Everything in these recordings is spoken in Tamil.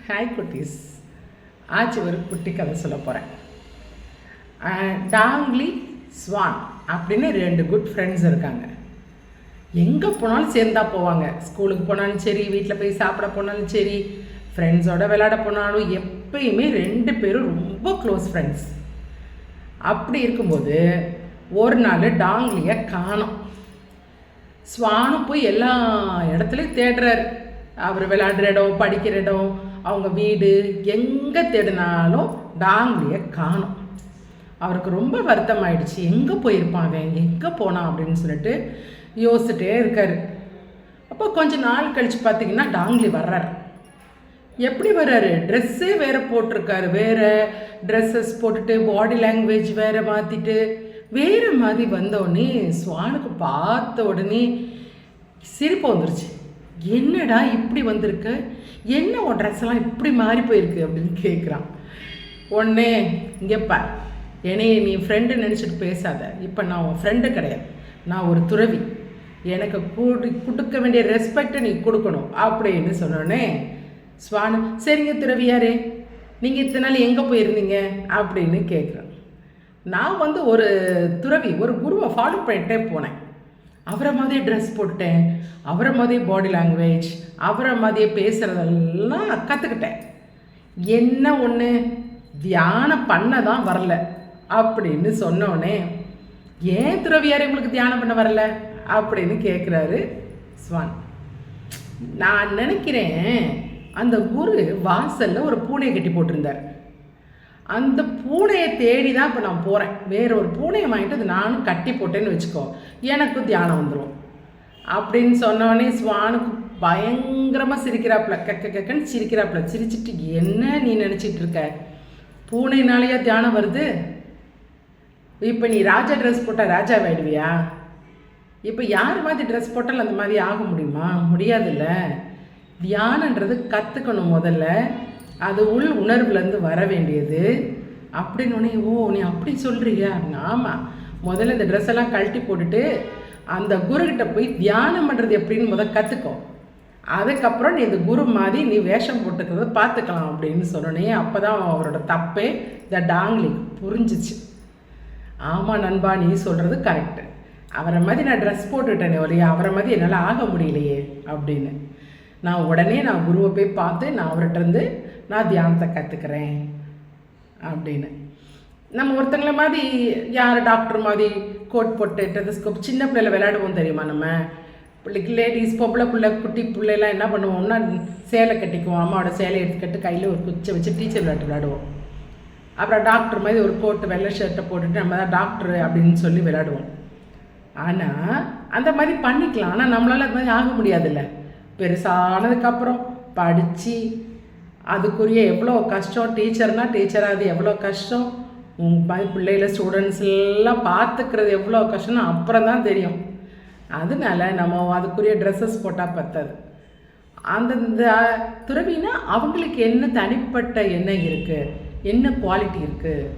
ஹாய் குட்டீஸ். ஆச்சு ஒரு குட்டி கதை சொல்ல போகிறேன். டாங்லி ஸ்வான் அப்படின்னு 2 குட் ஃப்ரெண்ட்ஸ் இருக்காங்க. எங்கே போனாலும் சேர்ந்தா போவாங்க. ஸ்கூலுக்கு போனாலும் சரி, வீட்டில் போய் சாப்பிட போனாலும் சரி, ஃப்ரெண்ட்ஸோட விளையாட போனாலும் எப்பயுமே 2 பேரும் ரொம்ப க்ளோஸ் ஃப்ரெண்ட்ஸ். அப்படி இருக்கும்போது ஒரு நாள் டாங்லியை காணோம். ஸ்வானும் போய் எல்லா இடத்துலையும் தேடுறாரு. அவர் விளையாடுற இடம், படிக்கிற இடம், அவங்க வீடு, எங்கே தேடினாலும் டாங்லியை காணோம். அவருக்கு ரொம்ப வருத்தம் ஆயிடுச்சு. எங்கே போயிருப்பான் அவன், எங்கே போனான் அப்படின்னு சொல்லிட்டு யோசிச்சுட்டே இருக்காரு. அப்போ கொஞ்சம் நாள் கழித்து பார்த்தீங்கன்னா டாங்லி வர்றாரு. எப்படி வர்றாரு? ட்ரெஸ்ஸே வேறு போட்டிருக்காரு. வேறு ட்ரெஸ்ஸஸ் போட்டுட்டு பாடி லாங்குவேஜ் வேறு மாற்றிட்டு வேறு மாதிரி வந்தோடனே ஸ்வானுக்கு பார்த்த உடனே சிரிப்பு வந்துருச்சு. என்னடா இப்படி வந்திருக்க, என்ன உன் ட்ரெஸ்ஸெல்லாம் இப்படி மாறி போயிருக்கு அப்படின்னு கேட்குறான். உடனே இங்கேப்பா, என்னைய நீ ஃப்ரெண்டு நினச்சிட்டு பேசாத. இப்போ நான் உன் ஃப்ரெண்டு கிடையாது, நான் ஒரு துறவி. எனக்கு கொடுக்க வேண்டிய ரெஸ்பெக்டை நீ கொடுக்கணும் அப்படின்னு சொன்னோடனே ஸ்வானு, சரிங்க துறவியாரே, நீங்கள் இத்தனை நாள் எங்கே போயிருந்தீங்க அப்படின்னு கேட்குறேன். நான் ஒரு துறவி, ஒரு குருவை ஃபாலோ பண்ணிகிட்டே போனேன். அவரை மாதிரியே ட்ரெஸ் போட்டுட்டேன், அவரை மாதிரியே பாடி லாங்குவேஜ், அவரை மாதிரியே பேசுகிறதெல்லாம் கற்றுக்கிட்டேன். என்ன ஒன்று, தியானம் பண்ண தான் வரல அப்படின்னு சொன்னோடனே, ஏன் துறவியாரே உங்களுக்கு தியானம் பண்ண வரல அப்படின்னு கேட்குறாரு ஸ்வான். நான் நினைக்கிறேன் அந்த குரு வாசலில் ஒரு பூனையை கட்டி போட்டிருந்தார். அந்த பூனையை தேடி தான் இப்போ நான் போகிறேன். வேறு ஒரு பூனையை வாங்கிட்டு அது நானும் கட்டி போட்டேன்னு வச்சுக்கோ, எனக்கும் தியானம் வந்துடும் அப்படின்னு சொன்னோடனே ஸ்வானுக்கு பயங்கரமாக சிரிக்கிறாப்புல, கக்கன்னு சிரிக்கிறாப்புல. சிரிச்சிட்டு, என்ன நீ நினச்சிட்டு இருக்க, பூனைனாலேயா தியானம் வருது? இப்போ நீ ராஜா ட்ரெஸ் போட்டால் ராஜா ஆகிடுவியா? இப்போ யார் மாதிரி ட்ரெஸ் போட்டாலும் அந்த மாதிரி ஆக முடியுமா? முடியாதுல்ல. தியானன்றது கற்றுக்கணும் முதல்ல, அது உள் உணர்வுலேருந்து வர வேண்டியது அப்படின்னு. ஓ, நீ அப்படி சொல்கிறியா? ஆமாம், முதல்ல இந்த ட்ரெஸ் எல்லாம் கழட்டி போட்டுட்டு அந்த குருக்கிட்ட போய் தியானம் பண்ணுறது எப்படின்னு கற்றுக்கோ. அதுக்கப்புறம் நீ இந்த குரு மாதிரி நீ வேஷம் போட்டுக்கிறத பார்த்துக்கலாம் அப்படின்னு சொன்னோன்னே அப்போ தான் அவரோட தப்பே இந்த டாங்லிக்கு புரிஞ்சிச்சு. ஆமாம் நண்பா, நீ சொல்கிறது கரெக்டு. அவரை மாதிரி நான் ட்ரெஸ் போட்டுவிட்டேனே ஒழிய அவரை மாதிரி என்னால் ஆக முடியலையே அப்படின்னு. நான் உடனே குருவை போய் பார்த்து நான் அவர்கிட்ட இருந்து நான் தியானத்தை கற்றுக்கிறேன் அப்படின்னு. நம்ம ஒருத்தங்களை மாதிரி யார் டாக்டர் மாதிரி கோட் போட்டு டெதஸ்கோப், சின்ன பிள்ளைல விளையாடுவோம் தெரியுமா? நம்ம பிள்ளைக்கு லேடிஸ், பொம்பளை பிள்ளை, குட்டி பிள்ளைலாம் என்ன பண்ணுவோம்னா சேலை கட்டிக்குவோம். அம்மாவோட சேலையை எடுத்துக்கிட்டு கையில் ஒரு குச்சை வச்சு டீச்சர் விளையாடுவோம். அப்புறம் டாக்டர் மாதிரி ஒரு கோட்டு வெள்ளை ஷர்ட்டை போட்டுட்டு நம்ம தான் டாக்டரு அப்படின்னு சொல்லி விளையாடுவோம். ஆனால் அந்த மாதிரி பண்ணிக்கலாம். ஆனால் நம்மளால் அது மாதிரி ஆக முடியாதுல்ல. பெருசானதுக்கப்புறம் படித்து அதுக்குரிய எவ்வளோ கஷ்டம், டீச்சராக அது எவ்வளோ கஷ்டம், மாதிரி பிள்ளைகள ஸ்டூடெண்ட்ஸ் எல்லாம் பார்த்துக்கிறது எவ்வளோ கஷ்டம்னு அப்புறம் தான் தெரியும். அதனால நம்ம அதுக்குரிய ட்ரெஸ்ஸஸ் போட்டால் பத்தாது. அந்தந்த துறவினா அவங்களுக்கு என்ன தனிப்பட்ட எண்ணம் இருக்குது, என்ன குவாலிட்டி இருக்குது.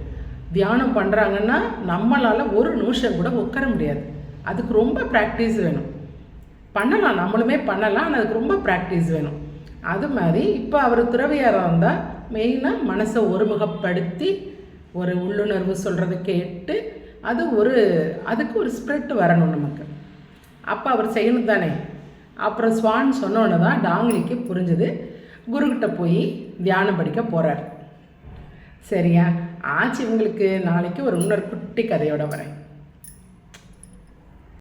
தியானம் பண்ணுறாங்கன்னா நம்மளால் ஒரு நிமிஷம் கூட உட்கார முடியாது. அதுக்கு ரொம்ப ப்ராக்டிஸ் வேணும். பண்ணலாம், நம்மளுமே பண்ணலாம், ஆனால் அதுக்கு ரொம்ப ப்ராக்டிஸ் வேணும். அது மாதிரி இப்போ அவர் துறவியாராக இருந்தால் மெயினாக மனசை ஒருமுகப்படுத்தி ஒரு உள்ளுணர்வு சொல்கிறத கேட்டு அதுக்கு ஒரு ஸ்ப்ரெட் வரணும் நமக்கு. அப்போ அவர் செய்யணும் தானே. அப்புறம் ஸ்வான் சொன்னோன்னு தான் டாங்லிக்கு புரிஞ்சுது. குருக்கிட்ட போய் தியானம் படிக்க போகிறார். சரியா ஆச்சு. உங்களுக்கு நாளைக்கு ஒரு இன்னொரு குட்டி கதையோடு வரேன்.